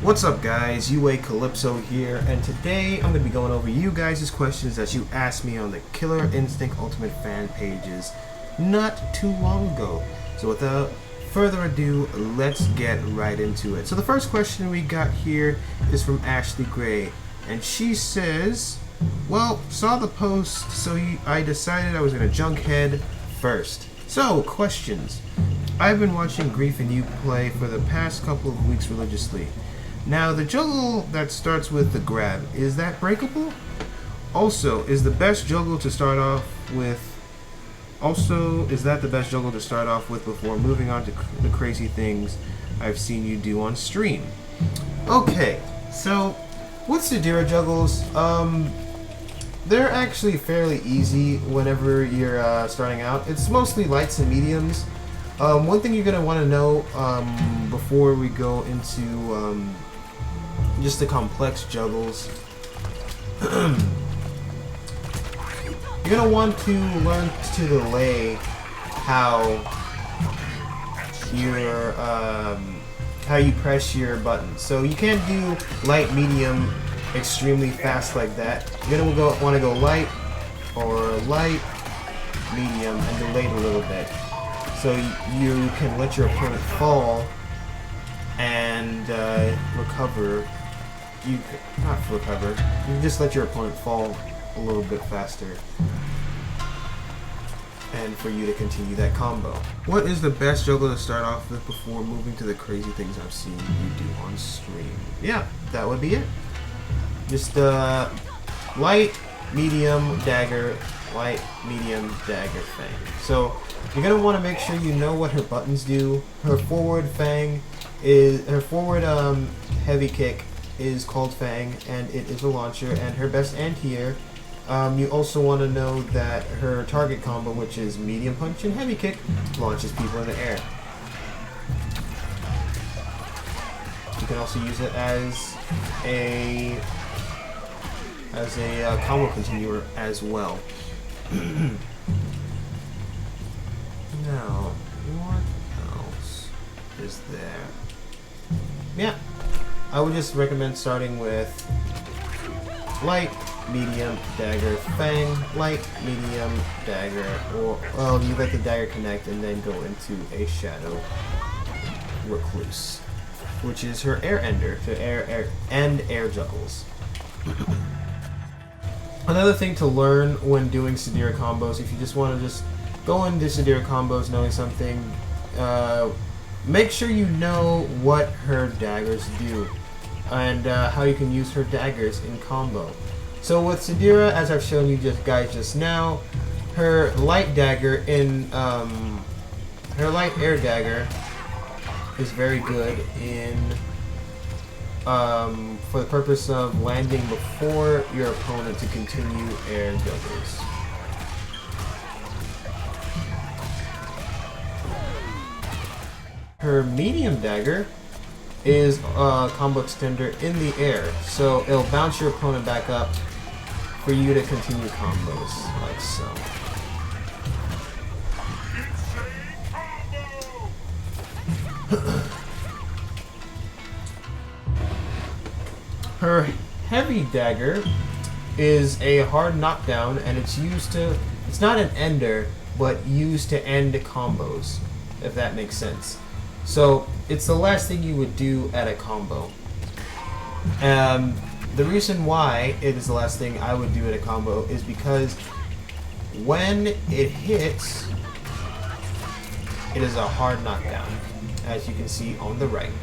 What's up guys, UA Calypso here, and today I'm going to be going over you guys' questions that you asked me on the Killer Instinct Ultimate fan pages not too long ago. So without further ado, let's get right into it. So the first question we got here is from Ashley Gray, and she says, well, saw the post, so I decided I was going to junk head first. So, questions. I've been watching Grief and You play for the past couple of weeks religiously. Now, the juggle that starts with the grab, is that breakable? Also, is that the best juggle to start off with before moving on to the crazy things I've seen you do on stream? Okay, so with SADIRA juggles, they're actually fairly easy whenever you're starting out. It's mostly lights and mediums. One thing you're going to want to know before we go into just the complex juggles, you're going to want to learn to delay how you press your buttons. So you can't do light, medium, extremely fast like that. You're going to want to go light, or light, medium, and delay it a little bit. So you can let your opponent fall and recover. You can just let your opponent fall a little bit faster, and for you to continue that combo. What is the best juggle to start off with before moving to the crazy things I've seen you do on stream? Yeah, that would be it. Just light, medium, dagger, light, medium, dagger, fang. So you're gonna want to make sure you know what her buttons do. Her forward heavy kick is called Fang, and it is a launcher, and her best anti-air. You also want to know that her target combo, which is medium punch and heavy kick, launches people in the air. You can also use it as a combo continuer as well. Now, what else is there? Yeah, I would just recommend starting with light, medium, dagger, fang, light, medium, dagger, or well, you let the dagger connect and then go into a shadow recluse, which is her air ender to air juggles. Another thing to learn when doing SADIRA combos, if you just want to just go into SADIRA combos knowing something, make sure you know what her daggers do and how you can use her daggers in combo. So with SADIRA, as I've shown you guys just now, her light dagger her light air dagger is very good in for the purpose of landing before your opponent to continue air juggles. Her medium dagger is a combo extender in the air, so it'll bounce your opponent back up for you to continue combos, like so. Her heavy dagger is a hard knockdown, and it's not an ender, but used to end combos, if that makes sense. So it's the last thing you would do at a combo. The reason why it is the last thing I would do at a combo is because when it hits, it is a hard knockdown, as you can see on the right.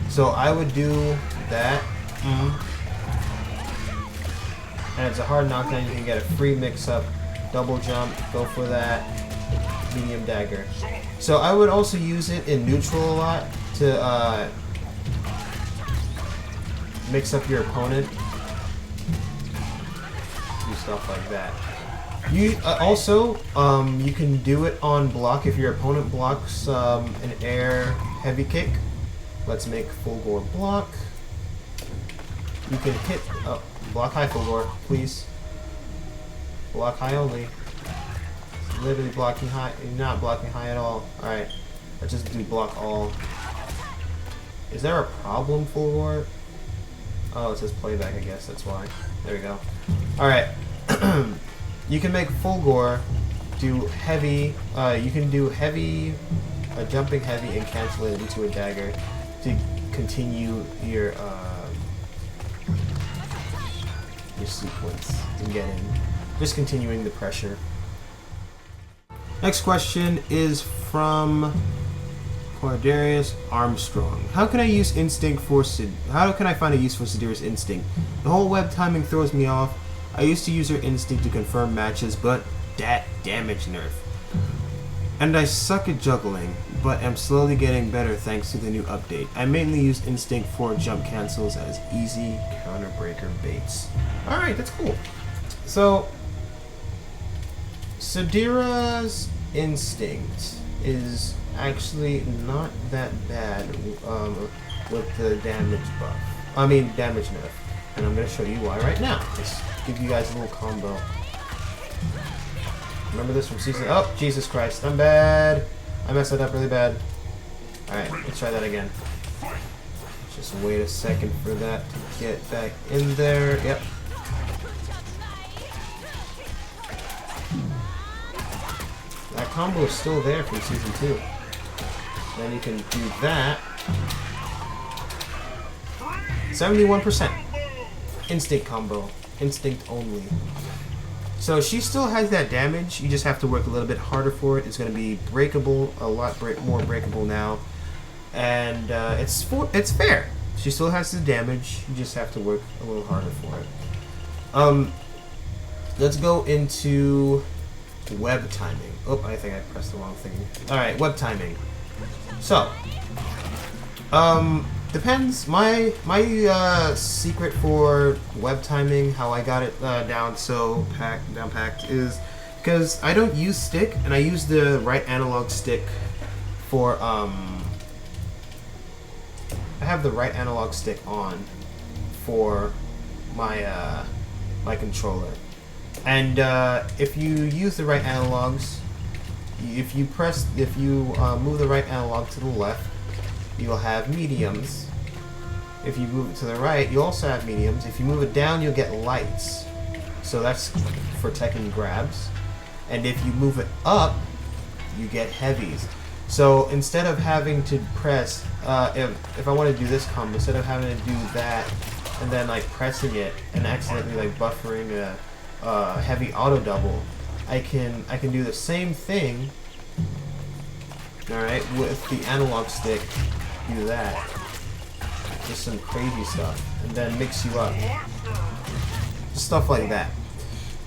So I would do that, and it's a hard knockdown. You can get a free mix-up, double jump, go for that medium dagger. So I would also use it in neutral a lot to mix up your opponent. Do stuff like that. You you can do it on block if your opponent blocks an air heavy kick. Let's make full gore block. You can hit block high full gore, please. Block high only. Literally blocking high. You're not blocking high at all. Alright. Let's just do block all. Is there a problem, full gore? Oh, it says playback, I guess, that's why. There we go. Alright. You can make full gore, do heavy, you can do heavy, jumping heavy and cancel it into a dagger to continue your sequence and get in. Just continuing the pressure. Next question is from Quadarius Armstrong. How can I use instinct for How can I find a use for SADIRA's instinct? The whole web timing throws me off. I used to use her instinct to confirm matches, but that damage nerf. And I suck at juggling, but am slowly getting better thanks to the new update. I mainly use instinct for jump cancels as easy counter breaker baits. Alright, that's cool. So SADIRA's instinct is actually not that bad with the damage buff. I mean damage nerf. And I'm going to show you why right now. Let's give you guys a little combo. Remember this from season... Oh, Jesus Christ. I'm bad. I messed it up really bad. Alright, let's try that again. Just wait a second for that to get back in there. Yep. That combo is still there from season 2. Then you can do that. 71%. Instinct combo. Instinct only. So she still has that damage. You just have to work a little bit harder for it. It's going to be breakable, a lot more breakable now. And it's fair. She still has the damage. You just have to work a little harder for it. Let's go into web timing. Oh, I think I pressed the wrong thing. Alright, web timing. So, depends. My secret for web timing, how I got it down packed, is because I don't use stick, and I use the right analog stick for I have the right analog stick on for my my controller, and if you use the right analogs, if you move the right analog to the left, you'll have mediums. If you move it to the right, you also have mediums. If you move it down, you'll get lights. So that's for Tekken grabs. And if you move it up, you get heavies. So instead of having to press, if I want to do this combo, instead of having to do that and then like pressing it and accidentally like buffering a heavy auto double, I can do the same thing. All right, with the analog stick, do that. Just some crazy stuff, and then mix you up. Just stuff like that.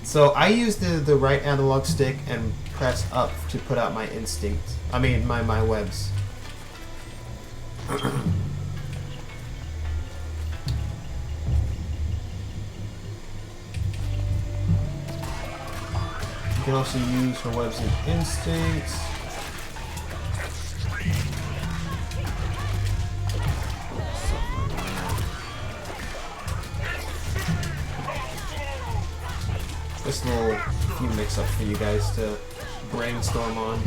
So I use the right analog stick and press up to put out my instinct. I mean my webs. You can also use her webs and instincts. This little few mix up for you guys to brainstorm on.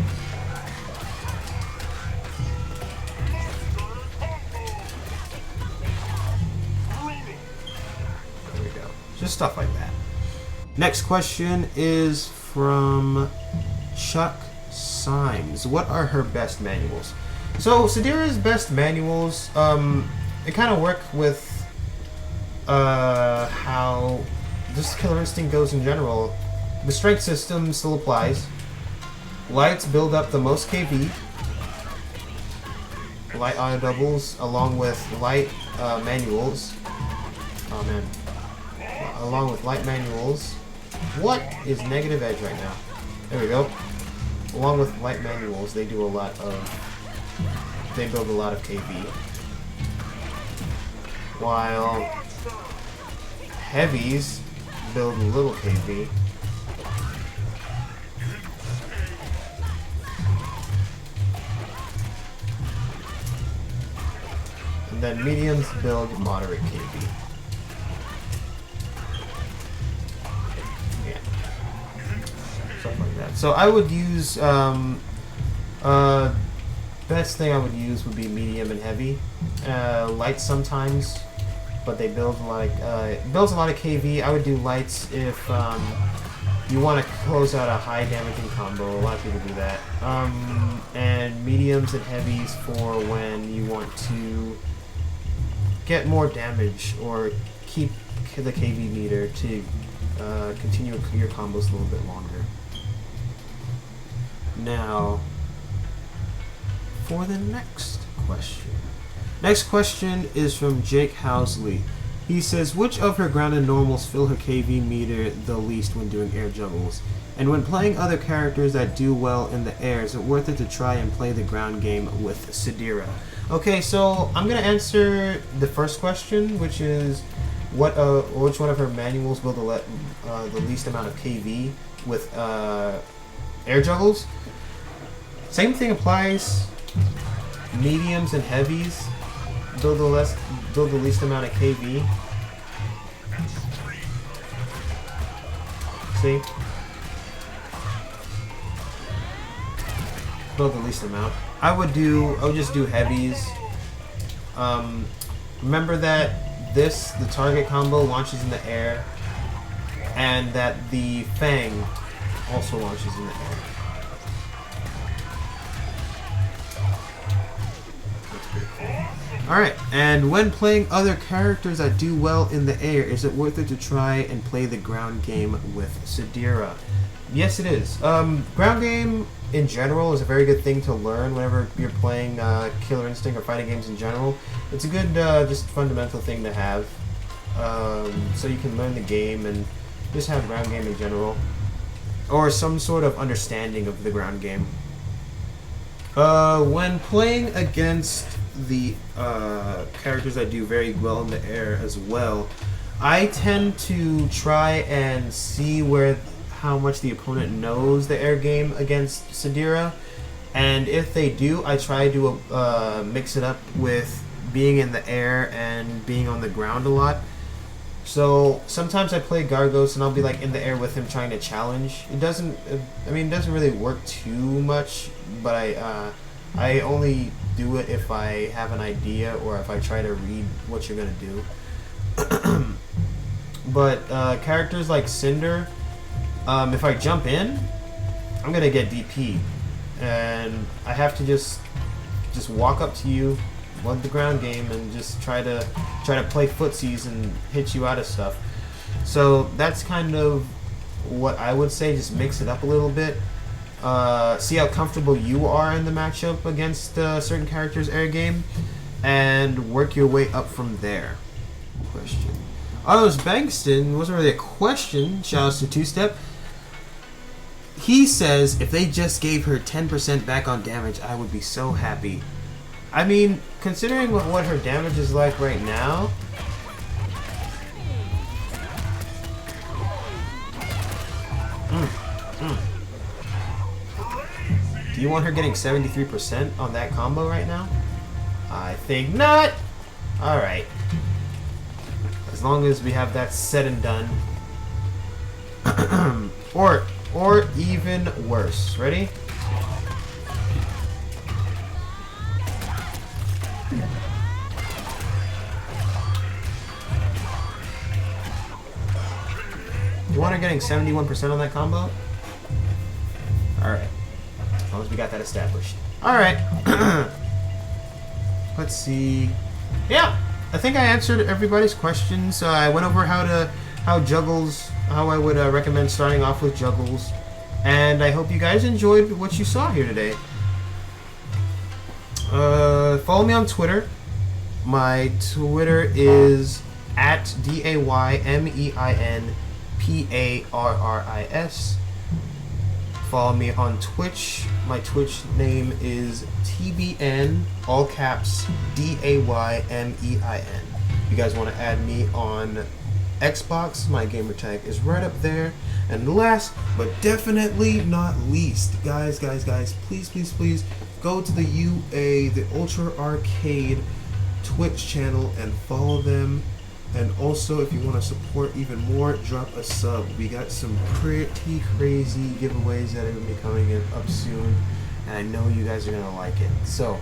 There we go. Just stuff like that. Next question is from Chuck Symes. What are her best manuals? So SADIRA's best manuals, they kind of work with how this Killer Instinct goes in general. The strength system still applies. Lights build up the most KV. Light auto doubles along with light manuals. Oh man. Along with light manuals. What is negative edge right now? There we go. Along with light manuals, they do a lot of... They build a lot of KV. While heavies build a little KV. And then mediums build moderate KV. Yeah. Something like that. So I would use, best thing I would use would be medium and heavy. Light sometimes. but they build a lot of builds a lot of KV. I would do lights if you want to close out a high damaging combo. A lot of people do that. And mediums and heavies for when you want to get more damage or keep the KV meter to continue your combos a little bit longer. Now, for the next question. Next question is from Jake Housley. He says, which of her grounded normals fill her KV meter the least when doing air juggles? And when playing other characters that do well in the air, is it worth it to try and play the ground game with SADIRA? Okay, so I'm going to answer the first question, which is which one of her manuals will the least amount of KV with air juggles? Same thing applies. Mediums and heavies build the least amount of KV. See? Build the least amount. I would just do heavies. Remember that the target combo launches in the air, and that the Fang also launches in the air. Alright, and when playing other characters that do well in the air, is it worth it to try and play the ground game with SADIRA? Yes, it is. Ground game in general is a very good thing to learn whenever you're playing Killer Instinct or fighting games in general. It's a good, just fundamental thing to have, so you can learn the game and just have ground game in general, or some sort of understanding of the ground game. When playing against the characters that do very well in the air as well, I tend to try and see how much the opponent knows the air game against SADIRA, and if they do, I try to mix it up with being in the air and being on the ground a lot. So sometimes I play Gargos and I'll be like in the air with him trying to challenge. It doesn't really work too much, but I only do it if I have an idea or if I try to read what you're gonna do. But characters like Cinder, if I jump in, I'm gonna get DP, and I have to just walk up to you, love the ground game, and just try to play footsies and hit you out of stuff. So that's kind of what I would say. Just mix it up a little bit. See how comfortable you are in the matchup against certain characters' air game, and work your way up from there. Question. Otis Bankston wasn't really a question. Shoutouts to Two Step. He says if they just gave her 10% back on damage, I would be so happy. I mean, considering what her damage is like right now, do you want her getting 73% on that combo right now? I think not. Alright. As long as we have that said and done. or even worse. Ready? You want her getting 71% on that combo? Alright. As long as we got that established. Alright. Let's see. Yeah, I think I answered everybody's questions. I went over how juggles, how I would recommend starting off with juggles. And I hope you guys enjoyed what you saw here today. Follow me on Twitter. My Twitter is at DAYMEINPARRIS. Follow me on Twitch. My Twitch name is TBN, all caps, DAYMEIN. If you guys want to add me on Xbox, my gamer tag is right up there. And last but definitely not least, guys, please go to the UA, the Ultra Arcade Twitch channel, and follow them. And also, if you want to support even more, drop a sub. We got some pretty crazy giveaways that are going to be coming up soon, and I know you guys are going to like it. So,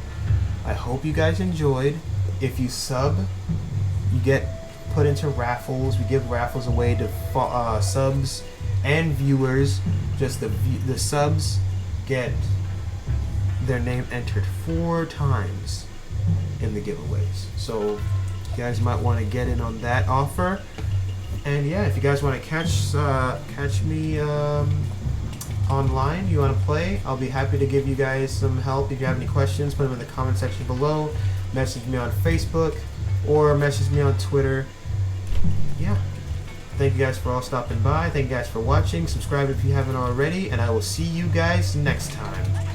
I hope you guys enjoyed. If you sub, you get put into raffles. We give raffles away to subs and viewers. Just the subs get their name entered 4 times in the giveaways. So you guys might want to get in on that offer. And yeah, if you guys want to catch me online, you want to play, I'll be happy to give you guys some help. If you have any questions, put them in the comment section below. Message me on Facebook or message me on Twitter. Yeah. Thank you guys for all stopping by. Thank you guys for watching. Subscribe if you haven't already, and I will see you guys next time.